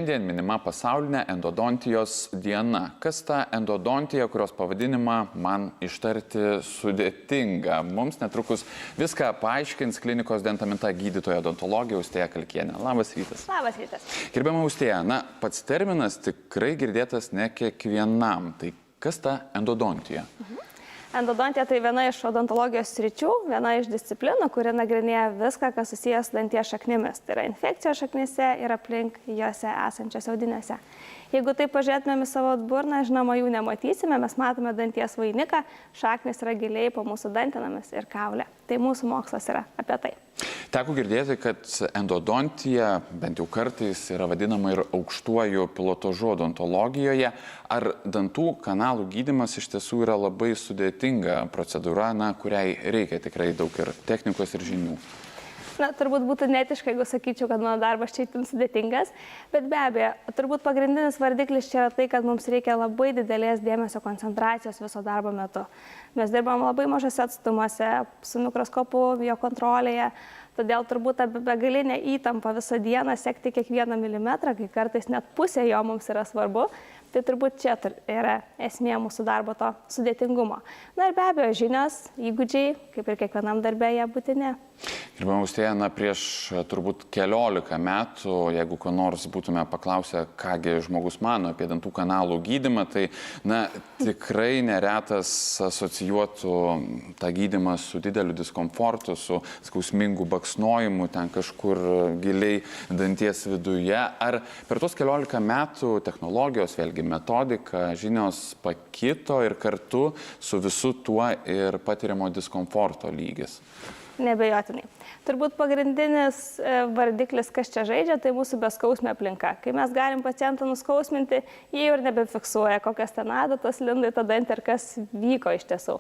Šiandien minima pasaulinė endodontijos diena. Kas ta endodontija, kurios pavadinimą man ištarti sudėtinga? Mums netrukus viską paaiškins klinikos Dentaminta gydytoja odontologė Austėja Kalkienė. Labas rytas. Labas rytas. Gerbiama Austėja, pats terminas tikrai girdėtas ne kiekvienam. Tai kas ta endodontija? Endodontija tai viena iš odontologijos sričių, viena iš disciplinų, kuri nagrinėja viską, kas susijęs su danties šaknimis. Tai yra infekcijos šaknyse ir aplink juose esančiose audiniuose. Jeigu taip pažiūrėtumėm į savo burną, žinoma, jų nematysime, mes matome danties vainiką, šaknis yra giliai po mūsų dantenomis ir kaulė. Tai mūsų mokslas yra apie tai. Teko girdėti, kad endodontija bent jau kartais yra vadinama ir aukštuoju pilotažu odontologijoje. Ar dantų kanalų gydymas iš tiesų yra labai sudėtinga procedūra, kuriai reikia tikrai daug ir technikos ir žinių? Turbūt būtų netiška, jeigu sakyčiau, kad mano darbas čia itin sudėtingas, bet be abejo, turbūt pagrindinis vardiklis čia yra tai, kad mums reikia labai didelės dėmesio koncentracijos viso darbo metu. Mes dirbam labai mažose atstumuose, su mikroskopu, jo kontrolėje, todėl turbūt ta begalinė įtampa visą dieną sekti kiekvieną milimetrą, kai kartais net pusė jo mums yra svarbu. Tai turbūt čia yra esmė mūsų darbo to sudėtingumo. Ir be abejo, žinios, įgūdžiai, kaip ir kiekvienam darbė, jie būtini. Gerbiama Austėja, prieš turbūt 14 metų, jeigu ko nors būtume paklausę, kągi žmogus mano apie dantų kanalų gydymą, tai tikrai neretas asocijuotų tą gydymą su dideliu diskomfortu, su skausmingu baksnojimu ten kažkur giliai danties viduje. Ar per tos 14 metų technologijos, vėlgi metodika, žinios pakito ir kartu su visu tuo ir patiriamo diskomforto lygis? Nebejotinai. Turbūt pagrindinis vardiklis, kas čia žaidžia, tai mūsų beskausmė aplinka. Kai mes galim pacientą nuskausminti, jie jau ir nebefiksuoja, kokias ten adatos linda į tą dantį ir kas vyko iš tiesų.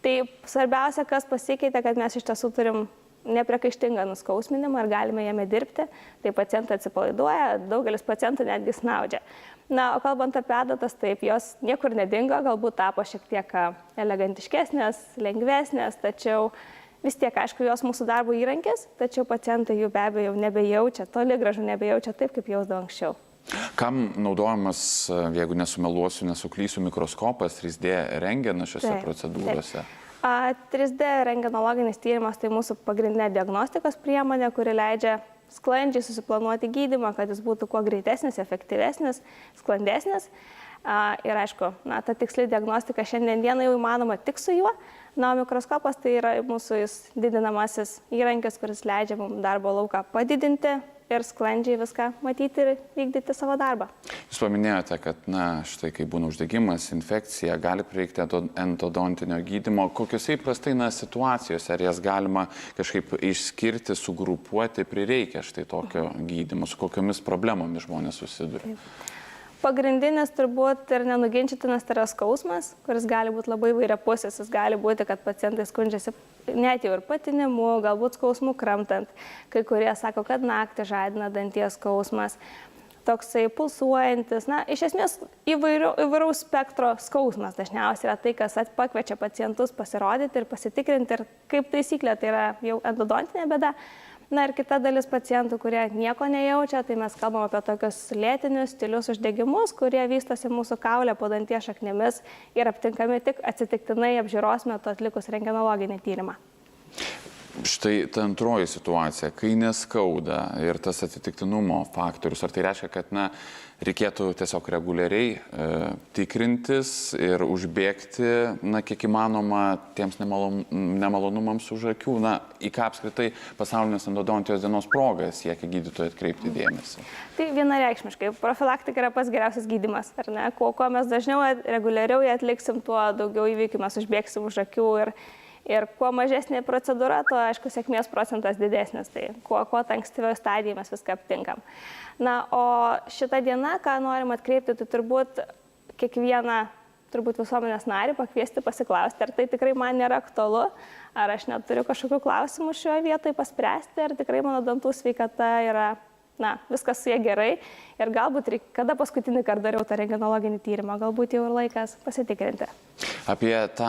Tai svarbiausia, kas pasikeitė, kad mes iš tiesų turim nepriekaištingą nuskausminimą ir galime jame dirbti. Tai pacientai atsipalaiduoja, daugelis pacientų netgi snaudžia. O kalbant apie adatas, taip, jos niekur nedingo, galbūt tapo šiek tiek elegantiškesnės, lengvesnės, tačiau vis tiek, aišku, jos mūsų darbo įrankis, tačiau pacientai jų be abejo jau nebejaučia, toli gražu nebejaučia taip, kaip jausdavo anksčiau. Kam naudojamas, jeigu nesumeluosiu, nesuklysiu, mikroskopas 3D rentgenas šiose procedūrose? 3D rentgenologinis tyrimas tai mūsų pagrindinė diagnostikos priemonė, kuri leidžia sklandžiai susiplanuoti gydymą, kad jis būtų kuo greitesnis, efektyvesnis, sklandesnis. Ir aišku, ta tiksli diagnostika šiandien dieną jau įmanoma tik su juo. O mikroskopas tai yra mūsų didinamasis įrankis, kuris leidžia mums darbo lauką padidinti ir sklandžiai viską matyti ir vykdyti savo darbą. Jūs paminėjote, kad štai kai būna uždegimas, infekcija, gali prireikti endodontinio gydymo. Kokiuose įprastai situacijose, ar jas galima kažkaip išskirti, sugrupuoti, prireikia štai tokio gydymo, su kokiomis problemomis žmonės susiduria? Pagrindinis turbūt ir nenuginčytinas tai yra skausmas, kuris gali būti labai įvairiapusis. Jis gali būti, kad pacientai skundžiasi net jau ir patinimu, galbūt skausmu kramtant. Kai kurie sako, kad naktį žadina danties skausmas, toksai pulsuojantis. Iš esmės įvairaus spektro skausmas dažniausiai yra tai, kas pakviečia pacientus pasirodyti ir pasitikrinti. Ir kaip taisyklė tai yra jau endodontinė bėda. Ir kita dalis pacientų, kurie nieko nejaučia, tai mes kalbam apie tokius lėtinius, stilius uždegimus, kurie vystosi mūsų kaulė po danties šaknimis ir aptinkami tik atsitiktinai apžiūros metu atlikus rentgenologinį tyrimą. Štai ta antroji situacija, kai neskauda ir tas atsitiktinumo faktorius, ar tai reiškia, kad reikėtų tiesiog reguliariai tikrintis ir užbėgti, kiek įmanoma, tiems nemalonumams už akių, į ką apskritai pasaulinės endodontijos dienos proga siekia gydytojai atkreipti dėmesį? Tai vienareikšmiškai, profilaktika yra pats geriausias gydymas, ar ne? Kuo mes dažniau reguliariau jį atliksim, tuo daugiau įvykių mes užbėgsim už akių ir kuo mažesnė procedūra, tuo, aišku, sėkmės procentas didesnis. Tai kuo ta ankstyvioje stadijoje mes viską aptinkam. O šitą dieną, ką norim atkreipti, tai turbūt kiekvieną visuomenės narį pakviesti pasiklausti, ar tai tikrai man nėra aktualu, ar aš neturiu kažkokių klausimų šioje vietoje paspręsti, ar tikrai mano dantų sveikata yra, viskas su jie gerai. Ir galbūt, kada paskutinį kartą dariau tą rentgenologinį tyrimą, galbūt jau ir laikas pasitikrinti. Apie tą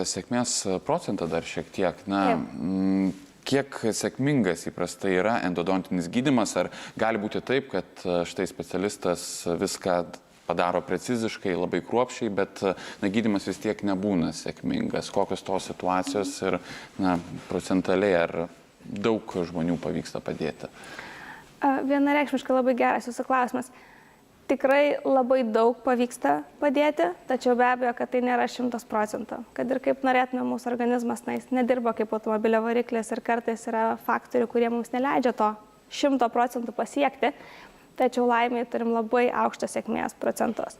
sėkmės procentą dar šiek tiek. kiek sėkmingas įprastai yra endodontinis gydymas, ar gali būti taip, kad štai specialistas viską padaro preciziškai, labai kruopščiai, bet gydymas vis tiek nebūna sėkmingas. Kokios tos situacijos ir procentaliai, ar daug žmonių pavyksta padėti? Vienareikšmiškai labai geras jūsų klausimas. Tikrai labai daug pavyksta padėti, tačiau be abejo, kad tai nėra 100%. Kad ir kaip norėtume, mūsų organizmas jis nedirba kaip automobilio variklis ir kartais yra faktorių, kurie mums neleidžia to 100% pasiekti. Tačiau laimiai turim labai aukštą sėkmės procentus.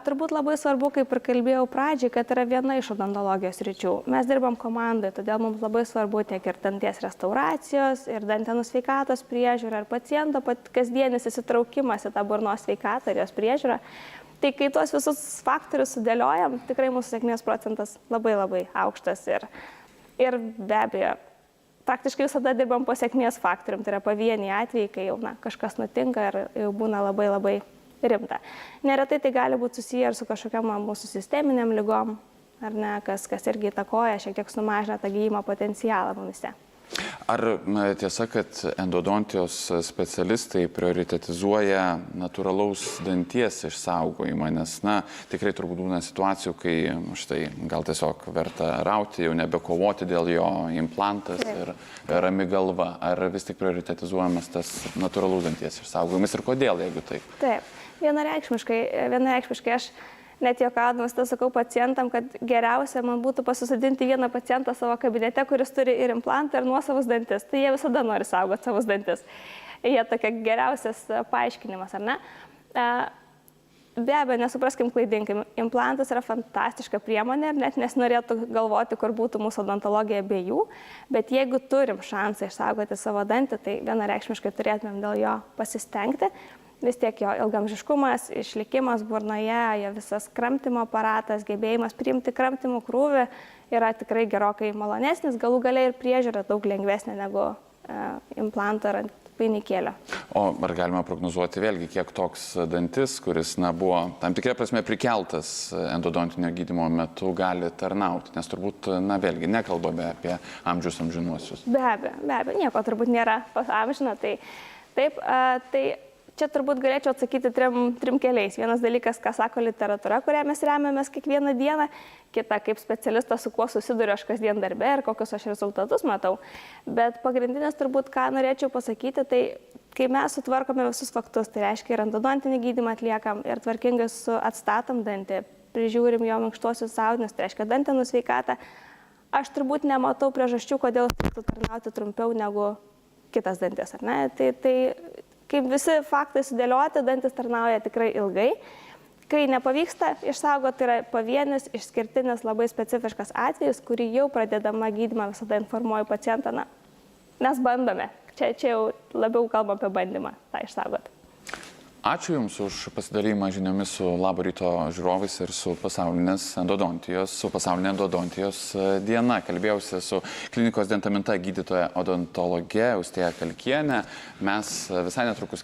Turbūt labai svarbu, kaip ir kalbėjau pradžiai, kad yra viena iš odontologijos ryčių. Mes dirbam komandai, todėl mums labai svarbu tiek ir danties restauracijos, ir dantenų sveikatos priežiūra, ir paciento kasdienis įsitraukimas į tą burnos sveikatą ir jos priežiūrą. Tai kai tuos visus faktorius sudėliojam, tikrai mūsų sėkmės procentas labai labai aukštas ir be abejo, praktiškai visada dirbam po sėkmės faktorium, tai yra pavieniai atvejai, kai jau kažkas nutinka ir jau būna labai labai rimta. Neretai tai gali būti susiję ir su kažkokiam mūsų sisteminiam ligom, ar ne, kas irgi įtakoja, šiek tiek sumažina tą gydymo potencialą mumise. Ar tiesa, kad endodontijos specialistai prioritetizuoja natūralaus danties išsaugojimą, nes, tikrai turbūt būna situacijų, kai štai gal tiesiog verta rauti, jau nebekovoti dėl jo implantas ir rami galva. Ar vis tik prioritetizuojamas tas natūralaus danties išsaugojimas ir kodėl, jeigu taip? Taip, vienareikšmiškai aš net juokaudamas tą sakau pacientam, kad geriausia man būtų pasisadinti vieną pacientą savo kabinete, kuris turi ir implantą, ir nuosavus dantis. Tai jie visada nori saugoti savus dantis. Jie tokia geriausias paaiškinimas, ar ne? Be abejo, nesupraskim klaidinkim, implantas yra fantastiška priemonė ir net nesinorėtų galvoti, kur būtų mūsų odontologija be jų, bet jeigu turim šansą išsaugoti savo dantį, tai vienareikšmiškai turėtumėm dėl jo pasistengti. Vis tiek jo ilgamžiškumas, išlikimas burnoje, jo visas kramtymo aparatas, gebėjimas priimti kramtymų krūvį yra tikrai gerokai malonesnis, galų gale ir priežiūra daug lengvesnė negu implanto ar vainikėlio. O ar galima prognozuoti vėlgi, kiek toks dantis, kuris buvo tam tikra prasme prikeltas endodontinio gydymo metu, gali tarnauti? Nes turbūt, vėlgi, nekalbame apie amžinuosius. Be abejo, nieko turbūt nėra amžino. Tai čia turbūt galėčiau atsakyti trim keliais. Vienas dalykas, ką sako literatūra, kurią mes remiamės kiekvieną dieną. Kita, kaip specialistas, su kuo susiduriu aš kasdien darbe ir kokius aš rezultatus matau. Bet pagrindinis turbūt, ką norėčiau pasakyti, tai kai mes sutvarkome visus faktus, tai reiškia ir endodontinį gydymą atliekam ir tvarkingai atstatom dantį, prižiūrim jo minkštuosius audinius, tai reiškia dantenų sveikatą. Aš turbūt nematau priežasčių, kodėl turėtų tarnauti trumpiau negu kitas dantis, ar ne? Tai kaip visi faktai sudėlioti, dantis tarnauja tikrai ilgai. Kai nepavyksta išsaugoti, tai yra pavienis, išskirtinis, labai specifiškas atvejis, kurį jau pradedama gydymą visada informuoju pacientą. Mes bandome. Čia jau labiau kalbam apie bandymą tą išsaugoti. Ačiū Jums už pasidalymą žiniomis su Labo ryto žiūrovais ir su pasaulinė endodontijos diena. Kalbėjausi su klinikos Dentaminta gydytoja odontologe Austėja Kalkienė. Mes visai netrukus